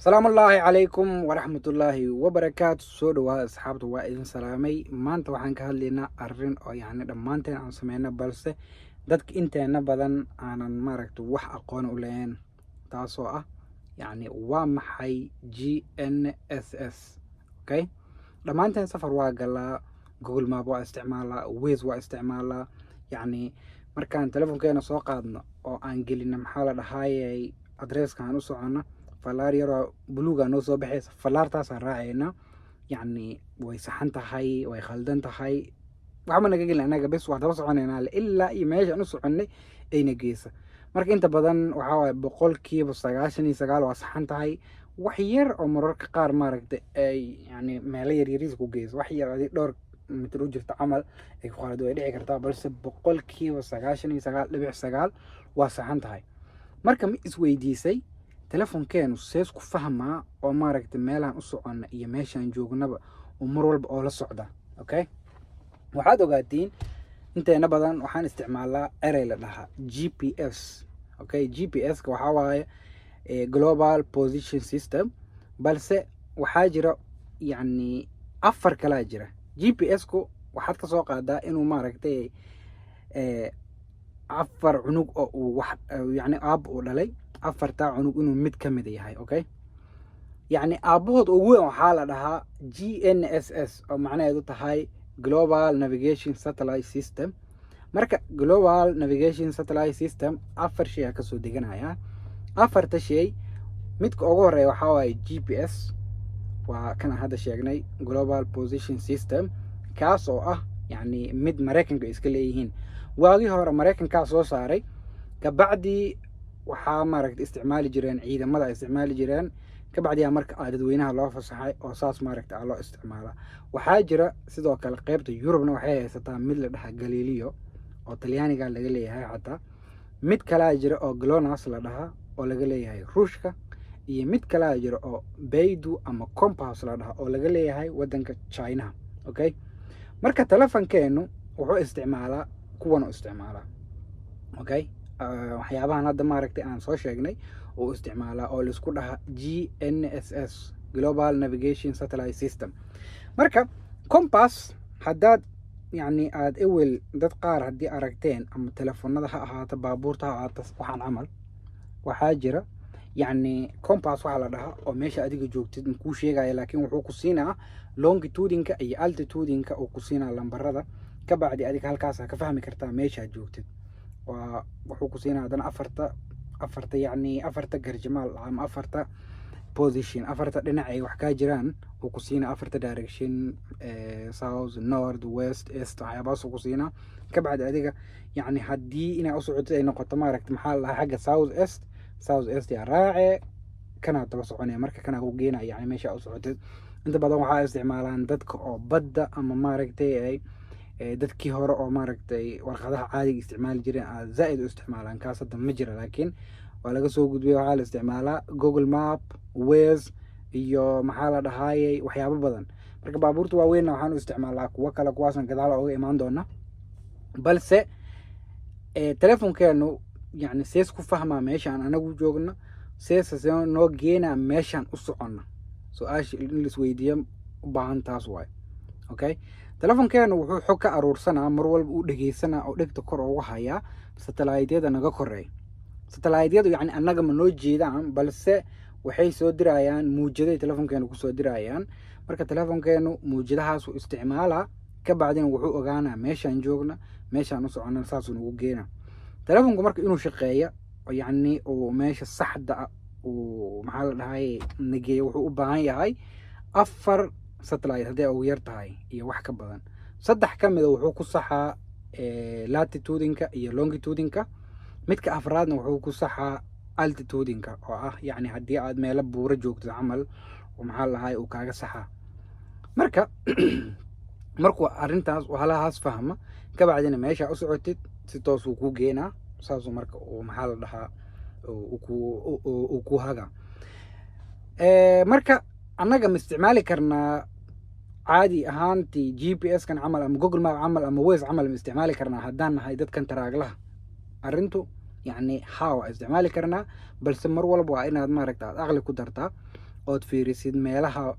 السلام الله عليكم ورحمة الله وبركاته. soo dhawaada asxaabta, waa idin salaamay. maanta waxaan ka hadlaynaa arrin oo dhammaanteen aan sameyno, balse dadka inteena badan aanan wax aqoon u lahayn, taasoo ah waa maxay GNSS. Okay, dhammaanteen safar waa galaa, Google Map waa isticmaalaa, Waze waa isticmaalaa. markaan telefonkeena soo qaadno oo aan gelino maxaa la dhahayay adreeska aan u socono, falaar yaroo buluuga noo soo baxaysa, falaartaasaan raacayna. way saxan tahay, way khaldan tahay, waxba naga gelin anaga, bes waa daba soconaynaa ilaa iyo meeshaan u soconnay ayna geysa. marka inta badan waxaa waaye 99% waa saxan tahay. wax yar oo mararka qaar ay meelo yaryariis ku geyso, wax yar adii dhowr mitir u jirta camal ay ku qalad way dhici kartaa, balse 99.9 waa saxan tahay. marka ma isweydiisay telefonkeenu sees ku fahmaa oo meelaan u soconna iyo meeshaan joognaba oo mar walba oo la socda. Okay, waxaad ogaatiin inteena badan waxaan isticmaalaa erey la dhahaa GPS. Okay, GPS-ka waxaa waaye Global Position System, balse waxaa jira afar kala jira. GPS-ku waxaad ka soo qaadaa inuu afar cunug oo uu wax aab u dhalay, afarta cunug inuu mid ka mid yahay. Okay, aabahood ugu weyn waxaa la dhahaa GNSS oo macnaheedu tahay Global Navigation Satellite System. marka Global Navigation Satellite System afar shay ka soo deganaya. afarta shay midka ugu horeeya waxaa waaye GPS, waa kan hadda sheegnay, Global Position System, kaas oo ah mid Mareykanka iska leeyihiin. waagii hore Mareykanka soo saaray, kabacdi waxaa isticmaali jireen ciidamada isticmaali jireen, kabacdi marka dadweynaha loo fasaxay oo saas loo isticmaala. waxaa jira sidoo kale qaybta Yurubna waxay haysataa mid la dhahaa Galileo oo Talyaaniga laga leeyahay. xataa mid kale jira oo GLONASS la dhahaa oo laga leeyahay Ruushka, iyo mid kale jira oo Beidou ama Compass la dhahaa oo laga leeyahay wadanka China. Okay, marka telefonkeenu wuxuu isticmaalaa kuwan u isticmaalaa. Okay, waxyaabahan hadda aan soo sheegnay oo isticmaalaa oo la isku dhaha GNSS, Global Navigation Satellite System. marka Compass haddaad aad ewel dad qaar haddii aragteen ama telefoonada ha ahaato, baabuurta ha ahaato, waxaan camal waxaa jira Compass waxaa la dhahaa oo meesha adiga joogtid makuu sheegaya, laakiin wuxuu ku siinaa longitudinka iyo altitudinka uu ku siinaa lambarada. kabacdi adiga halkaas ka fahmi kartaa meeshaad joogtid. wuxuu ku siinaa haddana afarta garjamaal ama afarta position, afarta dhinac ay wax ka jiraan uu ku siinaa, afarta direction, south, north, west, east, waxyaabahaas ku siinaa. kabacdi adiga haddii inaa u socotid ay noqoto maxaa la xagga south east yaa raace, kana daba soconaya, marka kana ku geenaya meesha u socotid. inta badan waxaa isticmaalaan dadka oo badda ama ay dadkii hore oo warqadaha caadiga isticmaali jireen zaaid u isticmaalaan. kaas hadda ma jira, laakiin waa laga soo gudbiyay. waxaa la isticmaalaa Google Map, Waze iyo maxaa la dhahayay waxyaabo badan. marka baabuurta waaweynna waxaan u isticmaalaa kuwa kale, kuwaasna gadaal uga imaan doona. balse telefonkeenu sees ku fahmaa meeshaan anagu joogno, sees noo geenaa meeshaan u soconna. su-aasha in la isweydiiyo u baahan taas waaye. Okay, telefonkeenu wuxuu xog ka aruursanaa, mar walba uu dhegeysanaa oo dhegta kor ugu hayaa satellite-yada naga koreey. satellite-yadu annaga ma noo jeedaan, balse waxay soo dirayaan muujaday telefonkeenu ku soo dirayaan. marka telefonkeenu muujadahaas uu isticmaalaa, kabacdina wuxuu ogaanaa meeshaan joogna, meeshaan u soconna, saasuu nagu geenaa. telefonku marka inuu shaqeeyo oo meesha saxda uu maxaa la dhahay nageeyo, wuxuu u baahan yahay afar satellite haddii ugu yar tahay iyo wax ka badan. 3 ka mid wuxuu ku saxaa latitudinka iyo longitudinka, midka afraadna wuxuu ku saxaa altitudinka oo ah haddii aad meelo buuro joogtid camal oo maxaa la dhahay uu kaaga saxaa. marka markuu arrintaas halahaas fahma, kabacdina meesha u socotid si toos uu ku geenaa. saasuu marka uu maxaa la dhahaa uu ku haga. marka annaga ma isticmaali karnaa caadi ahaantii GPS-kan camal ama Google Map camal ama Waze camal ma isticmaali karnaa haddaan nahay dadkan taraaglaha? arrintu haa waa isticmaali karnaa, balse mar walba waa inaad aad aqli ku dartaa ood fiirisid meelaha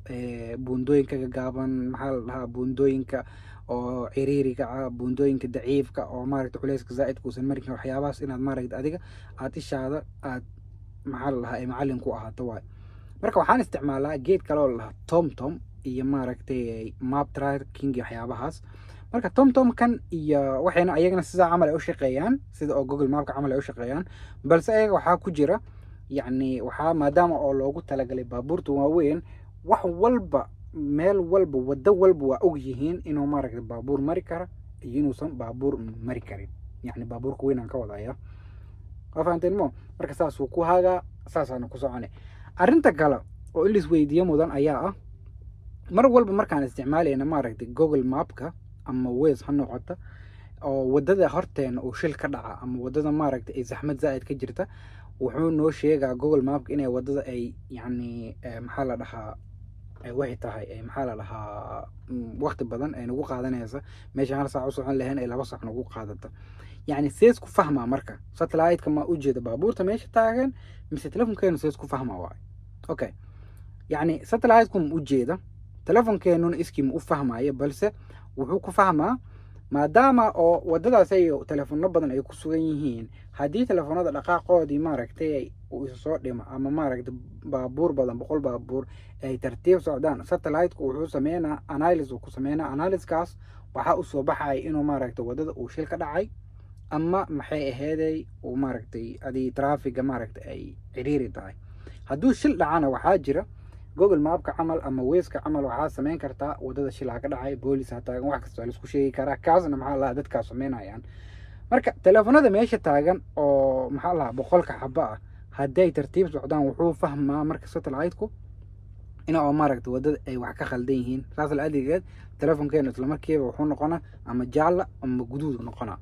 buundooyinka gagaaban, maxaa la dhahaa buundooyinka oo ciriiriga ah, buundooyinka daciifka oo maaragta culeyska zaa'idka uusan mari karin, waxyaabahaas inaad maaragta adiga aad ishaada aad maxaa la dhahaa ay macallin ku ahaato waay. marka waxaan isticmaalaa geed kale oo la dhahaa tomtom iyo maaragtay map tracking iyo waxyaabahaas. marka tomtomkan iyo waxayna ayagana sidaa camal ay u shaqeeyaan sida oo google mapka camal ay u shaqeeyaan, balse ayaga waxaa ku jira yacni waxaa maadaama oo loogu talagalay baabuurta waaweyn, wax walba meel walba waddo walba waa og yihiin inuu maaragta baabuur mari kara iyo inuusan baabuur mari karin, yacni baabuurka weynaan ka wadaya. waa fahanteen mo? marka saasuu ku hagaa, saasaana ku soconay. arrinta kale oo in laisweydiiyo mudan ayaa ah, mar walba markaan isticmaalayna maaragtay google mapka ama waze ha noqota oo waddada horteena uu shil ka dhaca ama waddada maaragtay ay zaxmad zaa'id ka jirta, wuxuu noo sheegaa google mapka inay waddada ay yacni maxaa la dhahaa waxay tahay maxaa la dhahaa waqti badan ay nagu qaadanaysa, meesha hal saac u socon lahayn ay 2 saac nagu qaadata. yacni sees ku fahmaa marka satellite-ka ma u jeeda baabuurta meesha taagan mise telefonkeenu sees ku fahmaa waay. okay, yacni satellite-ku ma u jeeda, telefonkeenuna iskii ma u fahmaayo, balse wuxuu ku fahmaa maadaama oo waddadaas ay telefono badan ay ku sugan yihiin. haddii telefonada dhaqaaqoodii maaragtay uu isu soo dhimo ama maaragtay baabuur badan 100 baabuur ay tartiib socdaan, satellite-ku wuxuu sameynaa analysis, uu ku sameynaa analysis-kaas waxaa u soo baxay inuu maaragtay waddada uu shil ka dhacay ama maxay aheeday uu maaragtay adii traffiga maaragtay ay ciriiri tahay. hadduu shil dhacana waxaa jira google mapka camal ama waze-ka camal waxaa sameyn kartaa waddada shil ha ka dhacay, boolis ha taagan, wax kasta waa laisku sheegi karaa, kaasna maxaa lahaa dadkaa sameynayaan. marka telefonada meesha taagan oo maxaa lahaa 100 xaba ah hadday tartiib socdaan wuxuu fahmaa marka satellite-ku in oo maaragtay waddada ay wax ka khaldan yihiin. saas la adigeed telefonkeenu isla markiiba wuxuu noqonaa ama jaalla ama guduud noqonaa,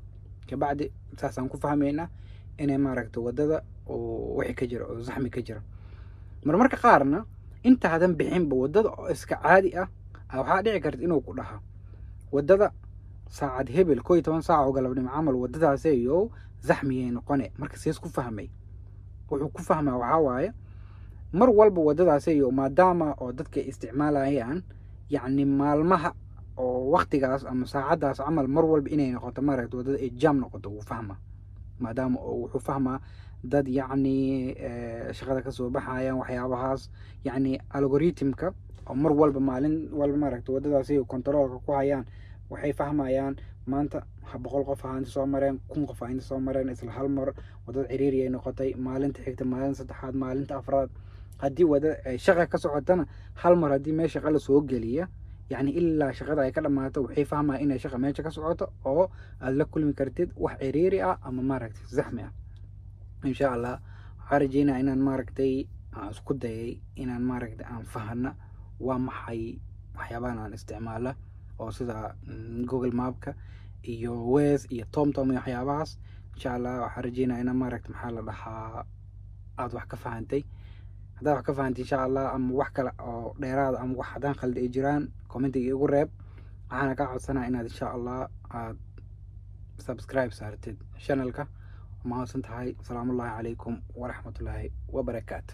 kabacdi saasaan ku fahmaynaa inay maaragtay waddada oo wixii ka jira oo zaxmi ka jira. marmarka qaarna intaadan bixinba waddada oo iska caadi ah waxaa dhici karta inuu ku dhaha waddada saacad hebel 12 saac oo galabnimo camal waddadaaseyo zaxmiyay noqone. marka sees ku fahmay, wuxuu ku fahmaa waxaa waaye mar walba waddadaaseyo maadaama oo dadka isticmaalayaan yacni maalmaha oo waqtigaas ama saacadaas camal mar walba inay noqoto maaragta waddada ay jam noqoto wuu fahmaa, maadaama oo wuxuu fahmaa dad yacni shaqada ka soo baxayaan waxyaabahaas. yacni algoritmka oo mar walba maalin walba maaragta waddadaasi controlka ku hayaan waxay fahmayaan maanta 100 qof ahaan soo mareen, 1000 qof ahaan soo mareen isla hal mar, waddada ciriiri ay noqotay, maalinta xigta, maalinta saddexaad, maalinta afraad. haddii waddada ay shaqa ka socotana hal mar haddii meesha shaqa la soo geliya yacni ilaa shaqada ay ka dhamaato waxay fahmaa inay shaqa meesha ka socoto oo aad la kulmi kartid wax ciriiri ah ama maaragtay zaxmi ah. insha allah waxaan rajeynaa inaan maaragtay isku dayay inaan maaragtay aan fahana waa maxay waxyaabahan aan isticmaala oo sida google mapka iyo waze iyo tomtom iyo waxyaabahaas. insha allah waxaan rajeynaa inaan maaragtay maxaa la dhahaa aad wax ka fahantay. haddaad wax ka fahantay insha allah ama wax kale oo dheeraada ama wax haddaan khaldi ay jiraan commentiga igu reeb. waxaana kaa codsanaa inaad insha allah aad subscribe saartid channelka. mahadsan tahay. asalaamu allaahi calaykum waraxmatullaahi wabarakaatu.